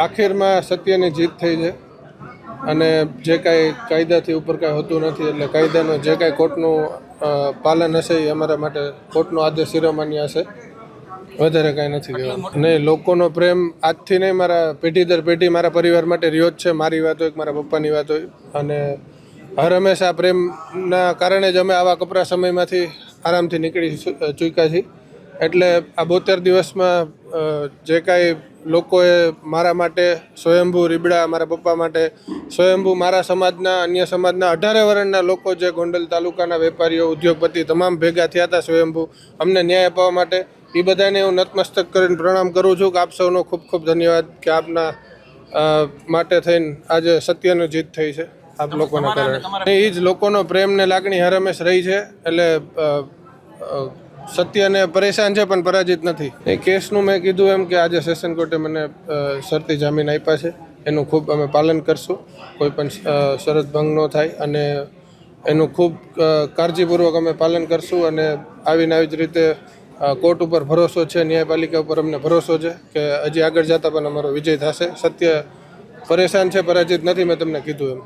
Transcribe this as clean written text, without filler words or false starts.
આખિરમાં સત્યની જીત થઈ છે અને જે કાંઈ કાયદાથી ઉપર કાંઈ હોતું નથી, એટલે કાયદાનું જે કાંઈ કોર્ટનું પાલન હશે એ અમારા માટે કોર્ટનો આદેશ શિરોમાન્ય હશે, વધારે કાંઈ નથી કહેવાનું. નહીં, લોકોનો પ્રેમ આજથી નહીં, મારા પેઢી દર પેઢી મારા પરિવાર માટે રહ્યો જ છે. મારી વાત હોય કે મારા પપ્પાની વાત હોય, અને હર હંમેશા પ્રેમના કારણે જ અમે આવા કપરા સમયમાંથી આરામથી નીકળી ચૂક્યા છીએ. એટલે આ 72 દિવસમાં જે કાંઈ લોકોએ મારા માટે સ્વયંભૂ રીબડા, મારા પપ્પા માટે સ્વયંભૂ, મારા સમાજના, અન્ય સમાજના 18 વર્ણના લોકો, જે ગોંડલ તાલુકાના વેપારીઓ, ઉદ્યોગપતિ તમામ ભેગા થયા હતા સ્વયંભૂ અમને ન્યાય અપાવવા માટે, એ બધાને હું નતમસ્તક કરીને પ્રણામ કરું છું કે આપ સૌનો ખૂબ ખૂબ ધન્યવાદ કે આપના માટે થઈને આજે સત્યની જીત થઈ છે આપ લોકોના કારણે. એ જ લોકોનો પ્રેમ ને લાગણી હર હંમેશ રહી છે. એટલે સત્યને પરેશાન છે પણ પરાજિત નથી. એ કેસનું મેં કીધું એમ કે આજે સેશન કોર્ટે મને શરતી જામીન આપ્યા છે, એનું ખૂબ અમે પાલન કરશું, કોઈ પણ શરત ભંગ ન થાય, અને એનું ખૂબ કાળજીપૂર્વક અમે પાલન કરશું. અને આવીને આવી જ રીતે કોર્ટ ઉપર ભરોસો છે, ન્યાયપાલિકા ઉપર અમને ભરોસો છે કે હજી આગળ જતાં પણ અમારો વિજય થશે. સત્ય પરેશાન છે, પરાજિત નથી, મેં તમને કીધું એમ.